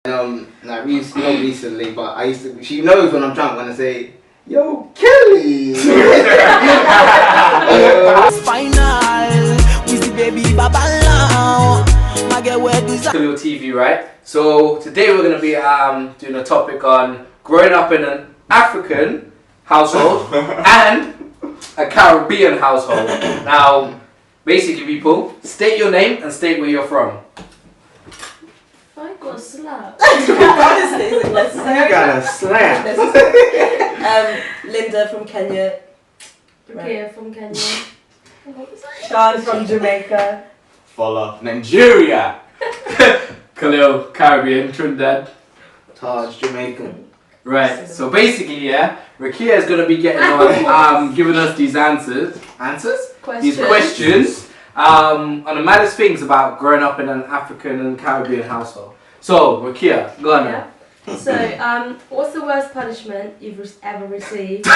Not recently, but I used to. She knows when I'm drunk when I say, "Yo, Kelly." Your TV, right? So today we're gonna be doing a topic on growing up in an African household and a Caribbean household. Now, basically, people, state your name and state where you're from. I got slapped. Honestly, is it necessary? You got a slap. Linda from Kenya. Rukia from Kenya. Sean from Jamaica. Fola, Nigeria. Khalil, Caribbean, Trinidad. Taj, Jamaican. Right. So basically, yeah, Rukia is gonna be getting on, giving us these answers. These questions. On the maddest things about growing up in an African and Caribbean household. So, Rukia, go on now. So, what's the worst punishment you've ever received?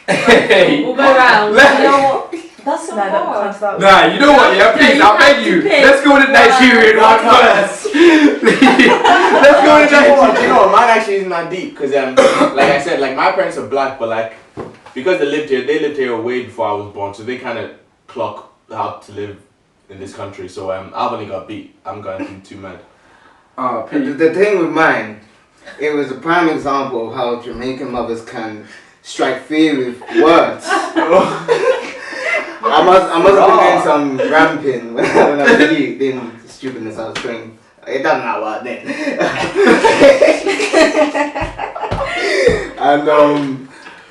Hey. We'll go round. You know what? That's so hard. Nah, you know what? Yeah, please, I beg you. Let's go with the Nigerian one first. Let's go with the Nigerian. You know what? Mine actually isn't that deep because, like I said, like my parents are black, but like because they lived here way before I was born, so they kind of clock how to live in this country. So I've only got beat. I'm going to be too mad. Oh, The thing with mine, it was a prime example of how Jamaican mothers can strike fear with words. I must have been doing some ramping when I was youth, doing stupidness I was doing. It doesn't matter what then. And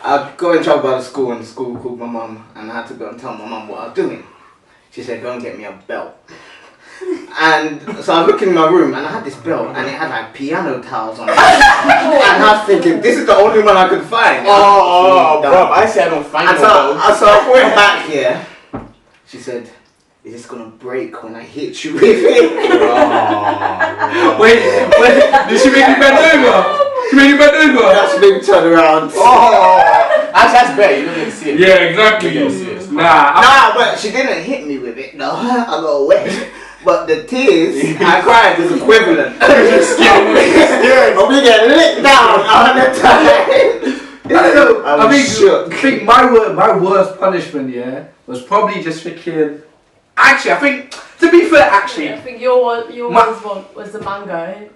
I got in trouble by the school, and the school called my mum, and I had to go and tell my mum what I was doing. She said, "Go and get me a belt." And so I was looking in my room, and I had this belt, and it had like piano tiles on it. And I was thinking, this is the only one I could find. Oh, bro, I said I don't find and no so I went back here. She said, "Is this gonna break when I hit you with it?" Wait, did she make you bend over? She made you bend over? She made me turn around. That's better. You don't need to see it. Yeah, exactly. Nah, but she didn't hit me with it. No, I got away. But the tears I cried was equivalent. But we get licked down all the time. I think my worst punishment, yeah, was probably just freaking. Actually, I think to be fair, I think your worst one was the mango.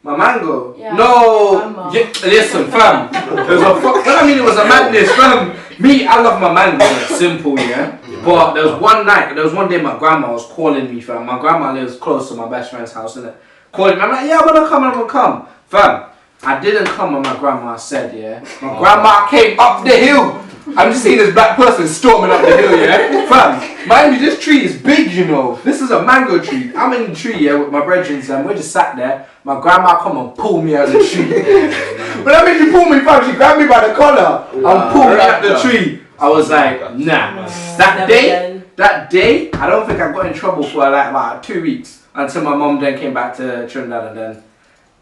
My mango? Yeah, no. Yeah, listen, fam. It was a madness, fam. Me, I love my mango. It's simple, yeah. But there was one day my grandma was calling me, fam. My grandma lives close to my best friend's house, innit? Calling me, I'm like, yeah, I'm gonna come. Fam, I didn't come when my grandma said, yeah. My grandma came up the hill. I'm just seeing this black person storming up the hill, yeah? Fam, mind you, this tree is big, you know. This is a mango tree. I'm in the tree, yeah, with my brethren, and we're just sat there. My grandma come and pull me out of the tree. But I mean, she pulled me, fam. She grabbed me by the collar and pulled me out the tree. I was like, nah. That day, I don't think I got in trouble for like about 2 weeks until my mom then came back to Trinidad, and then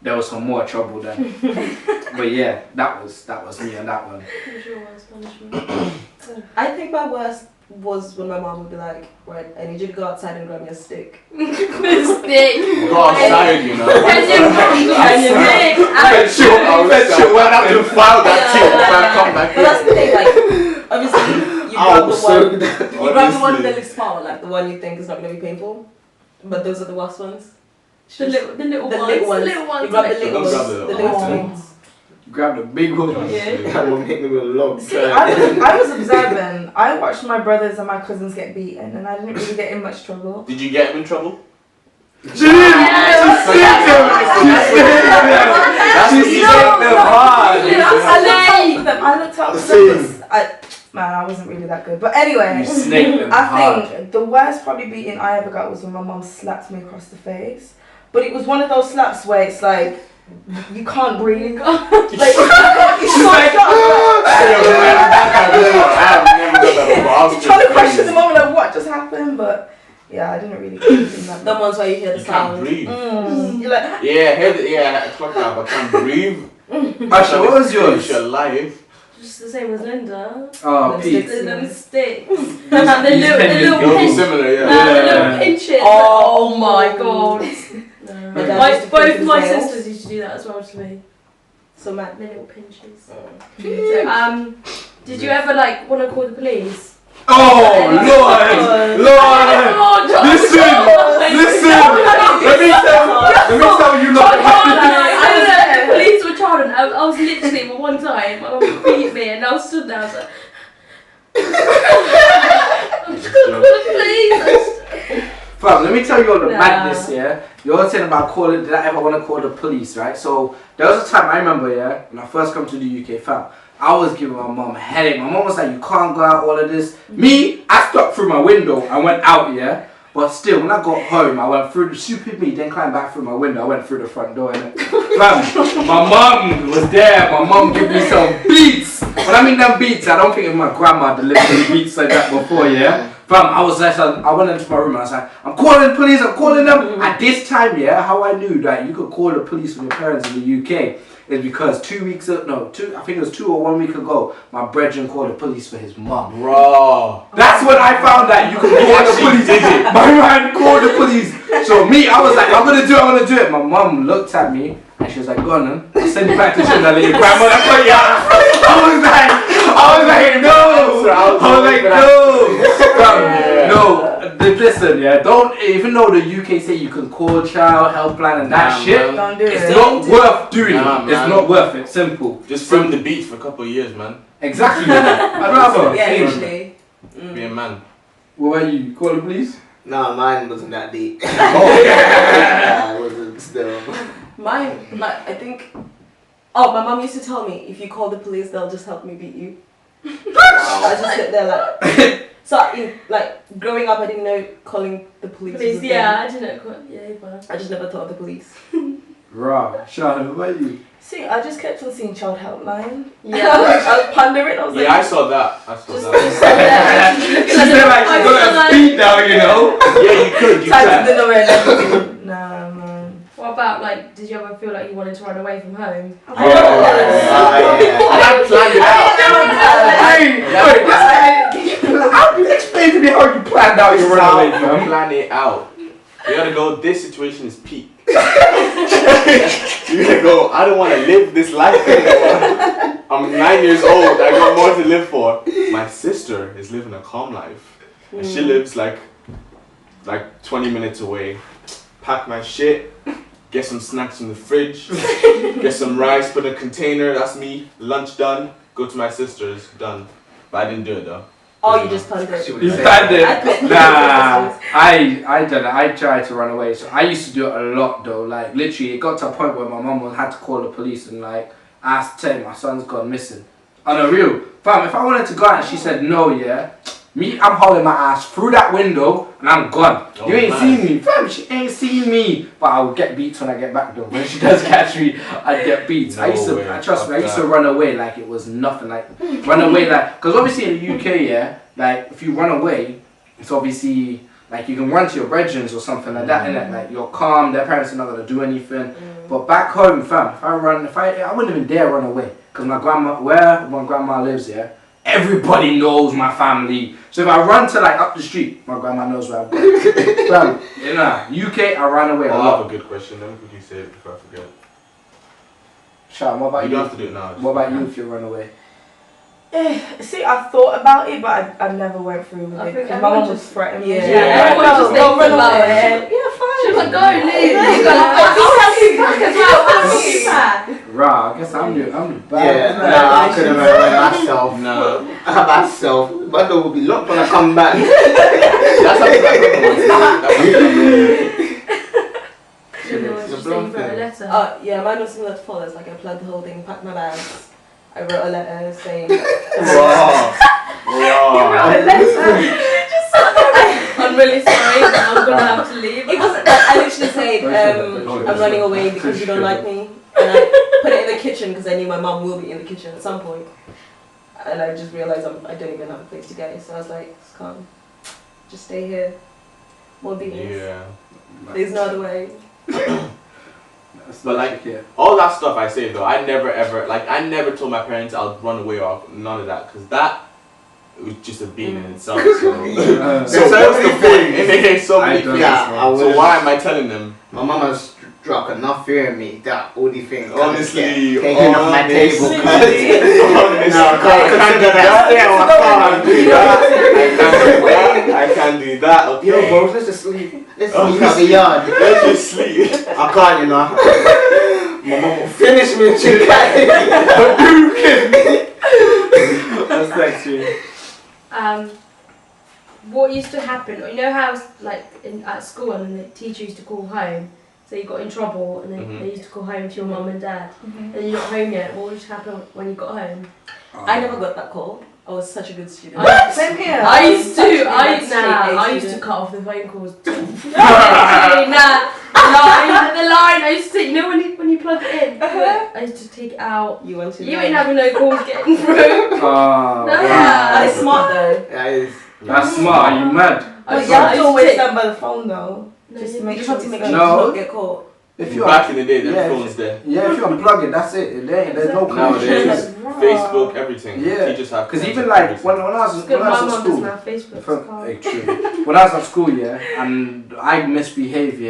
there was some more trouble then. But yeah, that was me on that one. What's your worst punishment? I think my worst was when my mom would be like, right, I need you to go outside and grab me a stick. The stick. Go outside, you know. Can you went out to file that thing. Come back But that's the thing, like, obviously, you grab the one that looks small, like the one you think is not going to be painful. But those are the worst ones. The little ones. You grab the little ones. The little ones. Grab the big one. Yeah. That one hit me with a log. See, I was observant. I watched my brothers and my cousins get beaten, and I didn't really get in much trouble. Did you get him in trouble? She hard. I looked up them. Man, I wasn't really that good. But anyway, I think the worst probably beating I ever got was when my mum slapped me across the face. But it was one of those slaps where it's like, you can't breathe. Like, it's so sharp. You're trying to question the moment, like, what just happened? But yeah, I didn't really get in that. The ones where you hear the sound. Can't breathe. You're like, I clocked out, but I can't breathe. Actually, what was yours? You're alive. Just the same as Linda. Oh, Pete. The little sticks. The little It'll be pinch. similar, The little pinches. Oh my god. No. Both my sisters used to do that as well to me. So mad. Their little pinches. So, did you ever like want to call the police? Oh Lord! Listen! Let me tell you, the police were charging. I was literally one time. My mum beat me, and I was stood there. I was like, I'm just gonna call the police. Fam, let me tell you all the madness, yeah? You're saying about calling, did I ever want to call the police, right? So, there was a time I remember, yeah, when I first come to the UK, fam, I was giving my mum a headache. My mum was like, you can't go out, all of this. Me, I stepped through my window, I went out, yeah? But still, when I got home, I went through the stupid me, then climbed back through my window, I went through the front door, innit? Fam, my mum was there, my mum gave me some beats. When I mean them beats, I don't think my grandma delivered me beats like that before, yeah? Fam, I was like, I went into my room and I was like, I'm calling the police, I'm calling them. At this time, yeah, how I knew that you could call the police from your parents in the UK is because I think it was 2 or 1 week ago, my brethren called the police for his mum. Bro. That's when I found that you could call the police. My man called the police. So me, I was like, I'm gonna do it. My mum looked at me and she was like, go on then. I'll send you back to Trinidad, your grandmother. I was like, no. Listen, yeah, don't, even though the UK say you can call child helpline and that shit, don't do it's it. not worth doing it. It's not worth it, simple. Just from the beach for a couple of years, man. Exactly. I'd rather. Yeah, usually. Be a man. What about you? Call the police? No, mine wasn't that deep. Oh. Nah, it wasn't still. Mine, like, I think. Oh, my mum used to tell me, if you call the police, they'll just help me beat you. I just sit there like. So, like, growing up, I didn't know calling the police was a thing. Yeah, I didn't call. Yeah, but I just never thought of the police. Right. Sean, what about you? See, I just kept on seeing child helpline. Yeah. I was pondering. I was Yeah, like, I saw that. She's there like, she's gonna speed now, you know? Yeah, you could. type of dinner and nah, man. what about like? Did you ever feel like you wanted to run away from home? I planned it out. Explain to me how you planned out your runaway, man. Plan it out. You gotta go, this situation is peak. You gotta go, I don't want to live this life anymore. I'm 9 years old, I got more to live for. My sister is living a calm life. And she lives like 20 minutes away. Pack my shit, get some snacks in the fridge, get some rice, put in a container, that's me. Lunch done, go to my sister's, done. But I didn't do it though. Oh, you just planned it. You planned it? Nah, I done it. I tried to run away. So I used to do it a lot though. Like literally, it got to a point where my mum had to call the police and like ask, tell my son's gone missing. On a real, fam, if I wanted to go out and she said no, yeah, me, I'm holding my ass through that window and I'm gone. Oh, you ain't man. seen me, fam. She ain't seen me. But I will get beats when I get back though. When she does catch me, I'd get beats. No I used to, way. trust me, I used to Fuck run away like it was nothing. Like run away like, because obviously in the UK, yeah, like if you run away, it's obviously like you can run to your brethren or something like that, innit? Like you're calm, their parents are not gonna do anything. But back home, fam, I wouldn't even dare run away because where my grandma lives, yeah, everybody knows my family. So if I run to like up the street, my grandma knows where I've gone. Fam, you know, UK, I ran away a I lot. have a good question. Let me quickly say it before I forget. Sean, what about You you? don't have to do it now. What about you if you run away? See, I thought about it, but I never went through with I it think because my everyone mum was just- threatening me. Yeah. Everyone just Go thinks run about away. it. Yeah, fine. She was like, go, leave. You go, I'll help you back as well. I'll help you back. Rah, I guess I'm the bad. Yeah, nah, I couldn't run myself. No. Myself. My door will be locked when I come back. That's something I She was just saying you wrote a letter. Yeah, mine was similar to Paula's. Like I planned the whole thing, packed my bags. I wrote a letter saying. Wow. I'm really sorry, but I'm gonna have to leave. It wasn't that. I literally said, I'm running away because you don't like me. And I put it in the kitchen because I knew my mum will be in the kitchen at some point. And I just realised I don't even have a place to go. So I was like, it's calm. Just stay here. More beatings. Yeah. There's no other way. But like all that stuff I say though, I never ever I never told my parents I'll run away or none of that because that was just a being in itself. So, so what's the point? So many things. Yeah, So why am I telling them? My mum has dropped enough fear in me that all these things Honestly, taking off my table. honestly. No, I can't do that. I can't do that. Okay. Yo, bro, let's just sleep. Let's sleep out the yard. Let's just sleep. I can't, you know. My mum will finish me and she That's sexy. What used to happen? You know how like at school and the teacher used to call home. So you got in trouble and then they used to call home to your mum and dad. And you're not home yet. What would happen when you got home? I never got that call. I was such a good student. Same here. I used to cut off the phone calls. The line. I used to, you know, when you plug it in, I used to take it out. You ain't having no calls getting through. That is smart though. That's smart. Are you mad? But you have to always stand by the phone though. Just to make sure you it's don't get caught. If you're Back in the day, the phone's there. Yeah, if you unplug it, that's it. There's no Nowadays, connection. Facebook, everything. Yeah. Teachers have. Because even like when I was My mum at doesn't school, have Facebook. true. When I was at school, and I misbehaved,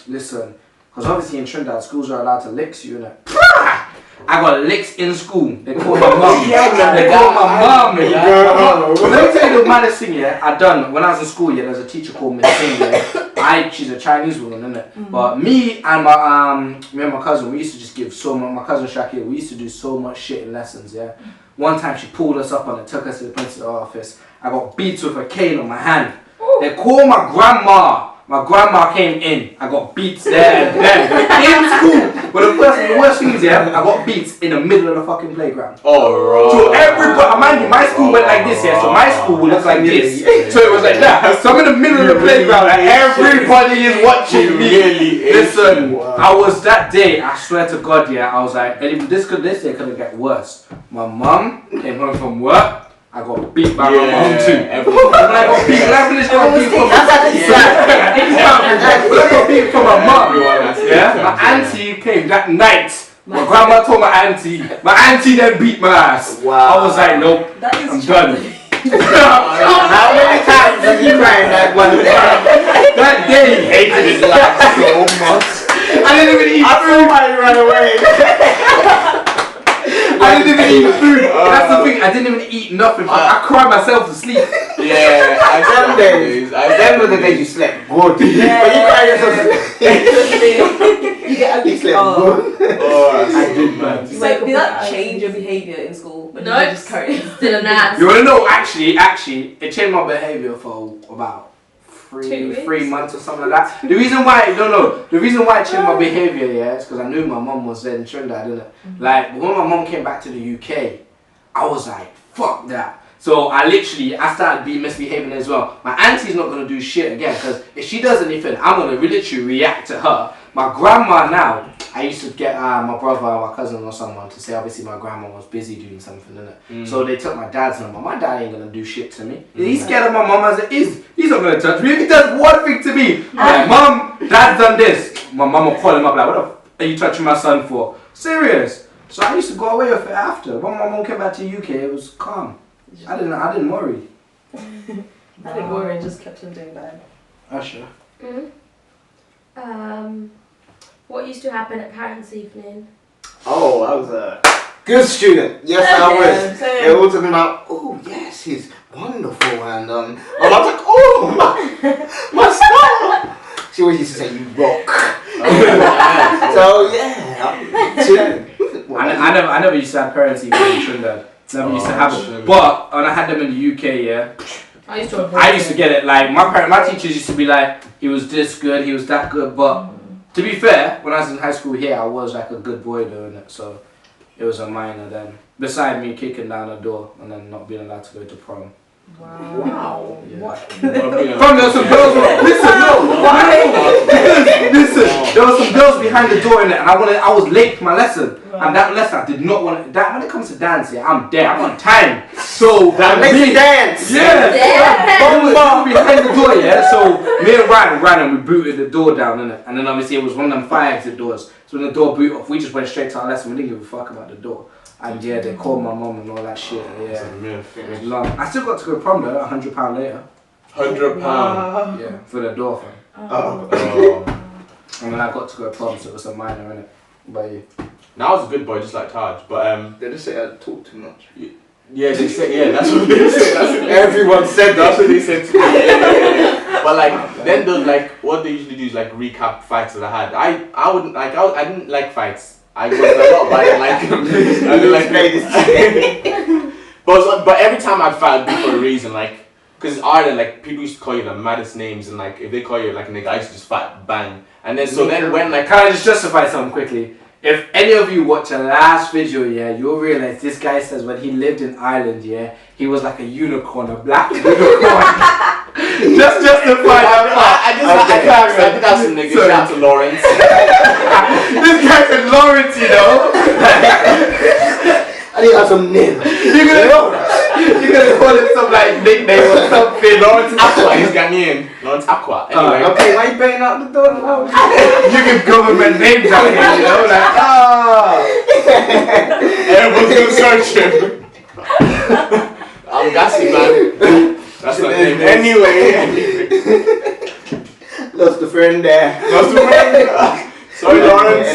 listen, because obviously in Trinidad, schools are allowed to lick you, innit? I got licks in school. They called my mum. They called my mum. Let me tell you the maddest thing, I done when I was in school, there's a teacher called Miss Singh, she's a Chinese woman, innit? But me and my cousin, we used to just give so much, my cousin Shakir, we used to do so much shit in lessons, One time she pulled us up and took us to the principal's office. I got beats with a cane on my hand. They called my grandma. My grandma came in. I got beats there and then in school. But the worst thing is, I got beats in the middle of the fucking playground. Alright. So everybody, mind you, my school went like this, So my school would look like this. So it was like that. So I'm in the middle of the playground and everybody is watching me. Listen, I was that day, I swear to God, I was like, and this day couldn't get worse. My mum came home from work. I got beat by my mum too. I got beat from my mum. My auntie came that night. My grandma told my auntie. My auntie then beat my ass. Wow. I was like, nope, I'm done. How many times have you cried that one day? That day, hated his life so much. I didn't even eat food. I thought you ran away. I didn't even eat food. That's the thing. I didn't even eat nothing. I cried myself to sleep. Yeah, Them days. Them were the days you slept good. But you cried yourself to sleep. You get ugly. You slept good. I did, man. So did that change your behaviour in school? But No, just carried still an ass. You wanna know? Actually, it changed my behaviour for about 3 months or something like that. The reason why it changed my behaviour, is because I knew my mum was in Trinidad, innit? Like when my mum came back to the UK, I was like, fuck that. So I started misbehaving as well. My auntie's not gonna do shit again, because if she does anything, I'm gonna literally react to her. My grandma now, I used to get my brother or my cousin or someone to say obviously my grandma was busy doing something, innit? So they took my dad's number. My dad ain't gonna do shit to me. He's scared of my mum as it is. He's not gonna touch me. If he does one thing to me, I'm like, Mum, Dad's done this. My mum will call him up like, what the f are you touching my son for? Serious. So I used to go away with it after. When my mum came back to the UK, it was calm. I didn't worry. I didn't worry, I just kept on doing bad. Usher. What used to happen at parents' evening? Oh, I was a good student. Yes, I was. They were all talking about, oh yes, he's wonderful, and I was like, oh my style. She always used to say, you rock. So yeah, I never used to have parents even in Trinidad. Never used to have it. But when I had them in the UK, I used to get it. Like my teachers used to be like, he was this good, he was that good. But to be fair, when I was in high school here, I was like a good boy doing it. So it was a minor then. Beside me kicking down the door and then not being allowed to go to prom. Wow. Yeah. From there, some girls were, listen, there were some girls behind the door in it, and I was late for my lesson, and that lesson I did not want that. When it comes to dance, I'm there, I'm on time, so that makes me dance. They were behind the door, so me and Ryan ran and we booted the door down in it, and then obviously it was one of them fire exit doors. So when the door booted off, we just went straight to our lesson. We didn't give a fuck about the door. And they called my mum and all that shit. Yeah, it was long. I still got to go to prom though, £100 later. £100? Yeah, for the door thing. Oh. And then I got to go prom, so it was a minor, innit? But yeah. Now I was a good boy, just like Taj, but They just say I talk too much. yeah, they said, yeah, that's what they said. Everyone said That's what they said to me. Yeah. But like, then they'll like, what they usually do is like recap fights that I had. I wouldn't like, I didn't like fights. I was a lot, but I didn't like them. I didn't like them. But every time I'd fight, it'd be for a reason, like, because Ireland, like, people used to call you the maddest names, and like, if they call you like a nigga, I used to just fight, bang. And then, so then when like, can I just justify something quickly? If any of you watch the last video, yeah, you'll realize this guy says when he lived in Ireland, yeah, he was like a unicorn, a black unicorn. Just justify that part. I did have some niggas. Shout out to Lawrence. This guy said Lawrence, you know. I need to have some name. You're gonna call it some like nickname or something. Lawrence Aqua, he's Ghanaian. Lawrence Aqua. Anyway. Okay, why you paying out the door now? You give government names out here, you know, like everyone's gonna search him. I'm gassy, man. That's my name. Anyway. Lost a friend there. Lost a friend. Sorry, Lawrence.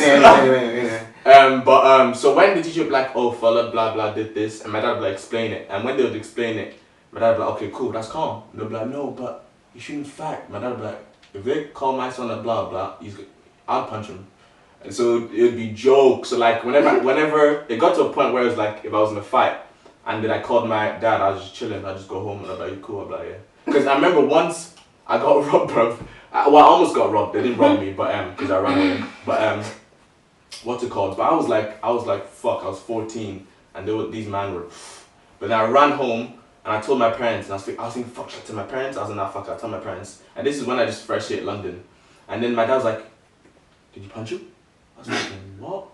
Anyway. So when the teacher would be like, oh, fella, blah, blah, did this, and my dad would like explain it, and when they would explain it, my dad would be like, okay, cool, that's calm. And they'll be like, no, but you shouldn't fight. My dad would be like, if they call my son a blah, blah, I'll punch him. And so it would be jokes. So like, whenever it got to a point where it was like, if I was in a fight, and then I called my dad, I was just chilling, I'd just go home, and I'd be like, you cool? I'd be like, yeah. Because I remember once, I got robbed, bro. I almost got robbed. They didn't rob me, but because I ran away. But what's it called? But I was like, fuck. I was 14, and these men were. But then I ran home, and I told my parents, and I was thinking, fuck, should I tell my parents? I was like, nah, fuck, I told my parents. And this is when I just fresh hit London, and then my dad was like, did you punch him? I was like, what?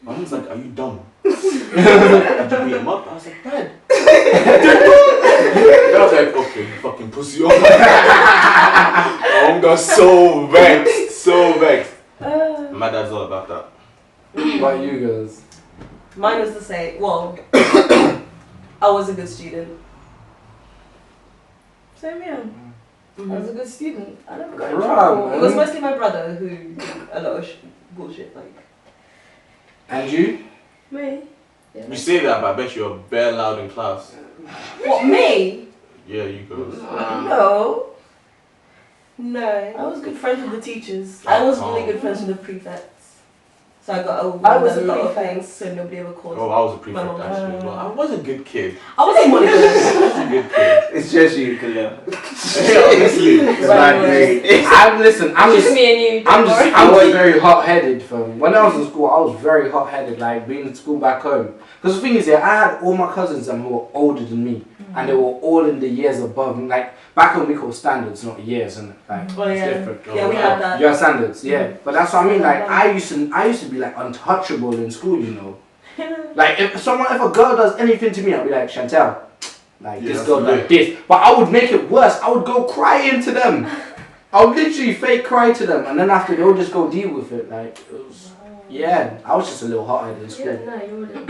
My mom's like, are you dumb? Did you beat him up? I was like, Dad. Then I was like, okay, you fucking pussy. My mom got so vexed. My dad's all about that. What about you guys? Mine was the same. Well, I was a good student. Same here. Mm-hmm. I was a good student. I never got in Right, trouble. It was mostly my brother who did a lot of bullshit. Like. And you? Me? Yeah. You say that, but I bet you're bare loud in class. What, me? Yeah, you girls. No. No. I was good friends with the teachers. I was really good friends with the prefects. So I got away I was with a a lot of prefect. things, so nobody ever called. Oh, I was a prefect My mom. actually as well. I was a good kid. I wasn't one of those. I was a good kid. It's just you, Khalil. Yeah, honestly. It's Right, like right. me. I'm Just me and you. I was very hot-headed from when I was in school. I was very hot-headed, like being in school back home. Because the thing is, yeah, I had all my cousins who were older than me, and they were all in the years above me. Like back home, we call standards, not years, and like Well, it's yeah. different. Yeah, we had that. You have standards, yeah. But that's what I mean. Like I used to be like untouchable in school, you know. Like if a girl does anything to me, I'll be like, Chantel, like Yeah, this girl that's like this. But I would make it worse. I would go crying to them. I would literally fake cry to them, and then after they would just go deal with it. Like it was, yeah. I was just a little hot-headed in school. Yeah, no, you wouldn't.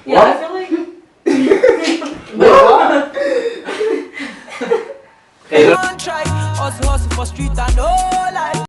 Yeah, What? I feel like. What? Hey, Try hustle for street and all life.